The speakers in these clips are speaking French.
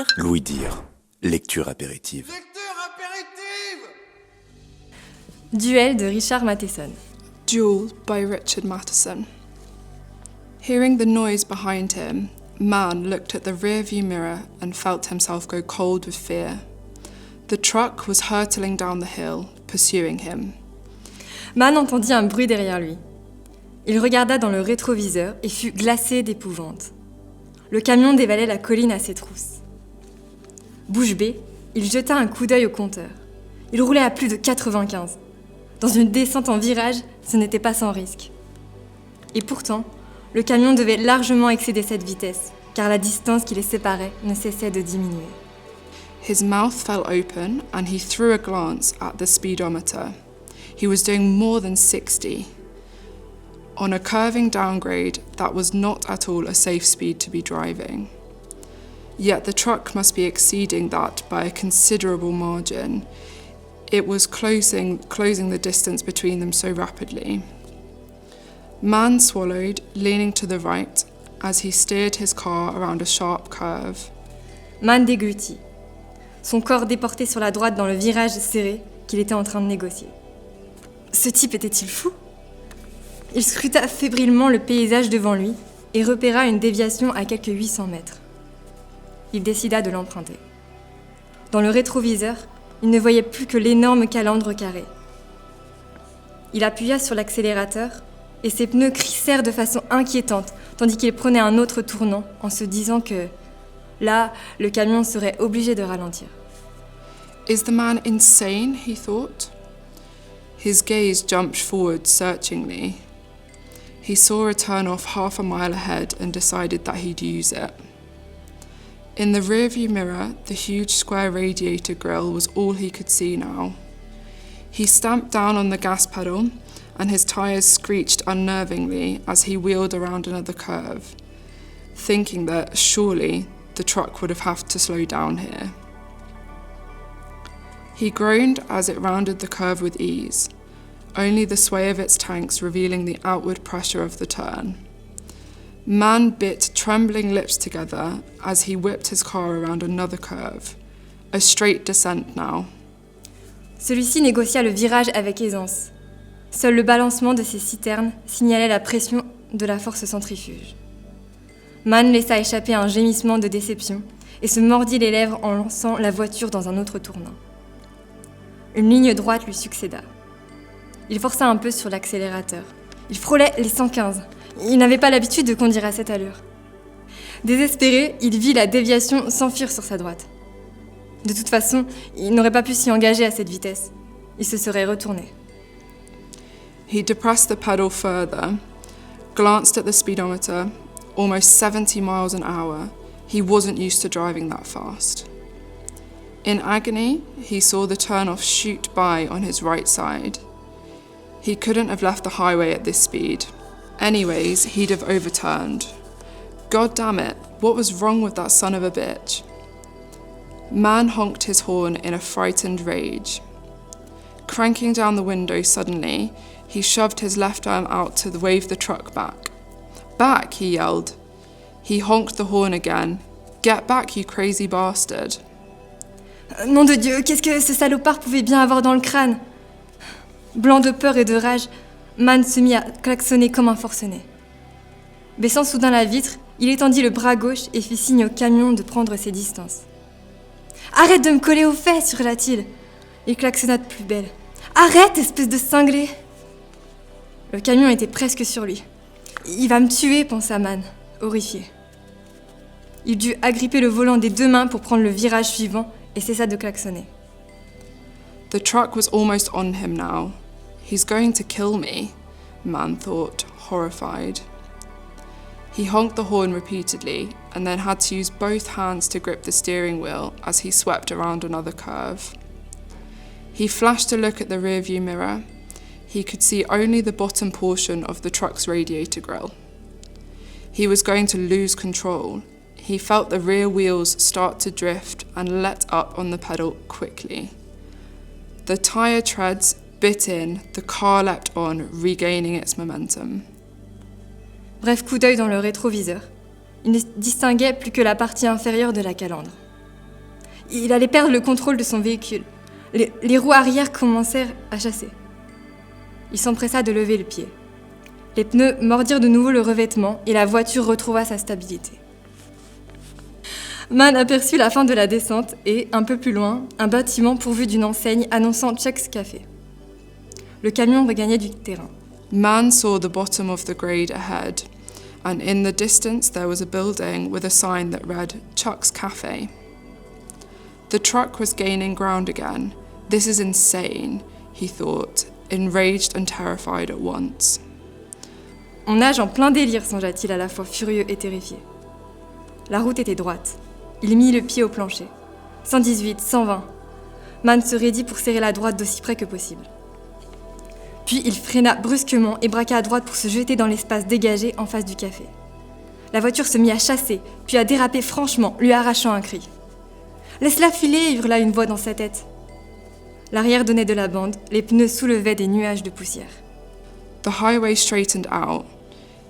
dire. Louis dire. Lecture apéritive. Duel de R.Matheson. Duel by R.Matheson. Hearing the noise behind him, Man looked at the rear-view mirror and felt himself go cold with fear. The truck was hurtling down the hill, pursuing him. Man entendit un bruit derrière lui. Il regarda dans le rétroviseur et fut glacé d'épouvante. Le camion dévalait la colline à ses trousses. Bouche bée, il jeta un coup d'œil au compteur. Il roulait à plus de 95. Dans une descente en virage, ce n'était pas sans risque. Et pourtant, le camion devait largement excéder cette vitesse, car la distance qui les séparait ne cessait de diminuer. His mouth fell open and he threw a glance at the speedometer. He was doing more than 60. On a curving downgrade, that was not at all a safe speed to be driving. Yet the truck must be exceeding that by a considerable margin. It was closing the distance between them so rapidly. Man swallowed, leaning to the right, as he steered his car around a sharp curve. Man déglutit, son corps déporté sur la droite dans le virage serré qu'il était en train de négocier. Ce type était-il fou ? Il scruta fébrilement le paysage devant lui et repéra une déviation à quelques 800 mètres. Il décida de l'emprunter. Dans le rétroviseur, il ne voyait plus que l'énorme calandre carré. Il appuya sur l'accélérateur et ses pneus crissèrent de façon inquiétante tandis qu'il prenait un autre tournant en se disant que, là, le camion serait obligé de ralentir. Is the man insane, he thought. His gaze jumped forward searchingly. He saw a turn-off half a mile ahead and decided that he'd use it. In the rearview mirror, the huge square radiator grille was all he could see now. He stamped down on the gas pedal, and his tyres screeched unnervingly as he wheeled around another curve, thinking that surely the truck would have to slow down here. He groaned as it rounded the curve with ease, only the sway of its tanks revealing the outward pressure of the turn. Man bit trembling lips together as he whipped his car around another curve, a straight descent now. Celui-ci négocia le virage avec aisance. Seul le balancement de ses citernes signalait la pression de la force centrifuge. Man laissa échapper un gémissement de déception et se mordit les lèvres en lançant la voiture dans un autre tournant. Une ligne droite lui succéda. Il força un peu sur l'accélérateur. Il frôlait les 115. Il n'avait pas l'habitude de conduire à cette allure. Désespéré, il vit la déviation s'enfuir sur sa droite. De toute façon, il n'aurait pas pu s'y engager à cette vitesse. Il se serait retourné. He depressed the pedal further, glanced at the speedometer, almost 70 miles an hour. He wasn't used to driving that fast. In agony, he saw the turn-off shoot by on his right side. He couldn't have left the highway at this speed. Anyways, he'd have overturned. God damn it, what was wrong with that son of a bitch? Man honked his horn in a frightened rage. Cranking down the window suddenly, he shoved his left arm out to wave the truck back. Back, he yelled. He honked the horn again. Get back, you crazy bastard. Nom de Dieu, qu'est-ce que ce salopard pouvait bien avoir dans le crâne ? Blanc de peur et de rage, Man se mit à klaxonner comme un forcené. Baissant soudain la vitre, il étendit le bras gauche et fit signe au camion de prendre ses distances. « Arrête de me coller aux fesses !» hurla-t-il. Il klaxonna de plus belle. « Arrête, espèce de cinglé !» Le camion était presque sur lui. « Il va me tuer !» pensa Man, horrifié. Il dut agripper le volant des deux mains pour prendre le virage suivant et cessa de klaxonner. The truck was almost on him now. He's going to kill me, Man thought, horrified. He honked the horn repeatedly and then had to use both hands to grip the steering wheel as he swept around another curve. He flashed a look at the rearview mirror. He could see only the bottom portion of the truck's radiator grille. He was going to lose control. He felt the rear wheels start to drift and let up on the pedal quickly. The tyre treads bit in, the car leapt on, regaining its momentum. Bref coup d'œil dans le rétroviseur. Il ne distinguait plus que la partie inférieure de la calandre. Il allait perdre le contrôle de son véhicule. Les roues arrière commencèrent à chasser. Il s'empressa de lever le pied. Les pneus mordirent de nouveau le revêtement et la voiture retrouva sa stabilité. Man aperçut la fin de la descente et, un peu plus loin, un bâtiment pourvu d'une enseigne annonçant Chuck's Café. Le camion regagnait du terrain. Man saw the bottom of the grade ahead, and in the distance there was a building with a sign that read Chuck's Café. The truck was gaining ground again. This is insane, he thought, enraged and terrified at once. On nage en plein délire, songea-t-il à la fois furieux et terrifié. La route était droite. Il mit le pied au plancher. 118, 120. Man se raidit pour serrer la droite d'aussi près que possible. Puis il freina brusquement et braqua à droite pour se jeter dans l'espace dégagé en face du café. La voiture se mit à chasser, puis à déraper franchement, lui arrachant un cri. « Laisse-la filer !» hurla une voix dans sa tête. L'arrière donnait de la bande, les pneus soulevaient des nuages de poussière. The highway straightened out.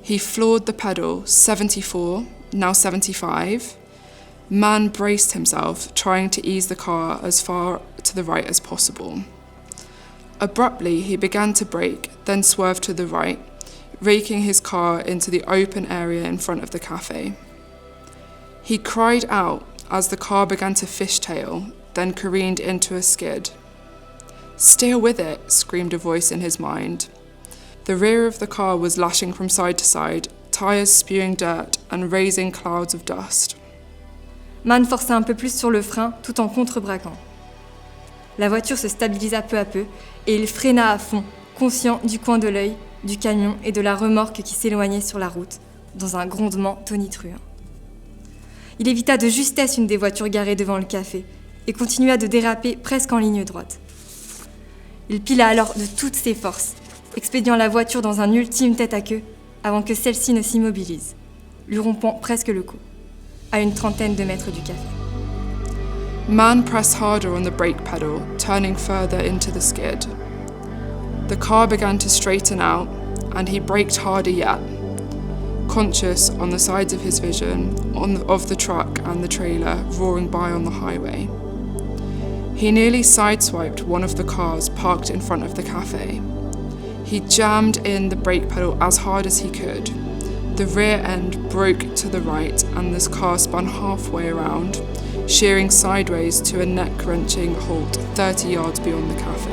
He floored the pedal, 74, now 75. Man braced himself, trying to ease the car as far to the right as possible. Abruptly, he began to brake, then swerved to the right, raking his car into the open area in front of the cafe. He cried out as the car began to fishtail, then careened into a skid. "Steer with it," screamed a voice in his mind. The rear of the car was lashing from side to side, tires spewing dirt and raising clouds of dust. Man força un peu plus sur le frein tout en contrebraquant. La voiture se stabilisa peu à peu et il freina à fond, conscient du coin de l'œil, du camion et de la remorque qui s'éloignait sur la route, dans un grondement tonitruant. Il évita de justesse une des voitures garées devant le café et continua de déraper presque en ligne droite. Il pila alors de toutes ses forces, expédiant la voiture dans un ultime tête-à-queue avant que celle-ci ne s'immobilise, lui rompant presque le cou, à une trentaine de mètres du café. Man pressed harder on the brake pedal, turning further into the skid. The car began to straighten out, and he braked harder yet, conscious on the sides of his vision of the truck and the trailer roaring by on the highway. He nearly sideswiped one of the cars parked in front of the cafe. He jammed in the brake pedal as hard as he could. The rear end broke to the right and this car spun halfway around, shearing sideways to a neck-wrenching halt 30 yards beyond the cafe.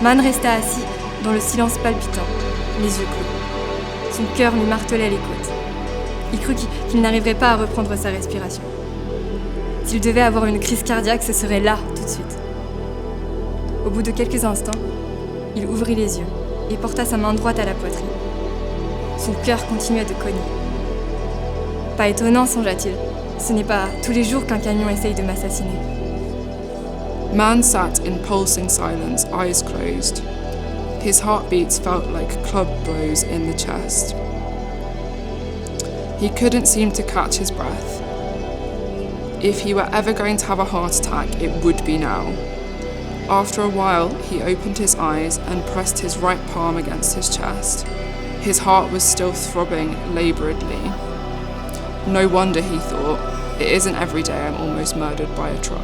Man resta assis, dans le silence palpitant, les yeux clos. Son cœur lui martelait les côtes. Il crut qu'il n'arriverait pas à reprendre sa respiration. S'il devait avoir une crise cardiaque, ce serait là, tout de suite. Au bout de quelques instants, il ouvrit les yeux et porta sa main droite à la poitrine. Son cœur continuait de cogner. Pas étonnant, songea-t-il. Ce n'est pas tous les jours qu'un camion essaye de m'assassiner. Man sat in pulsing silence, eyes closed. His heartbeats felt like club blows in the chest. He couldn't seem to catch his breath. If he were ever going to have a heart attack, it would be now. After a while, he opened his eyes and pressed his right palm against his chest. His heart was still throbbing labouredly. No wonder, he thought, it isn't every day I'm almost murdered by a truck.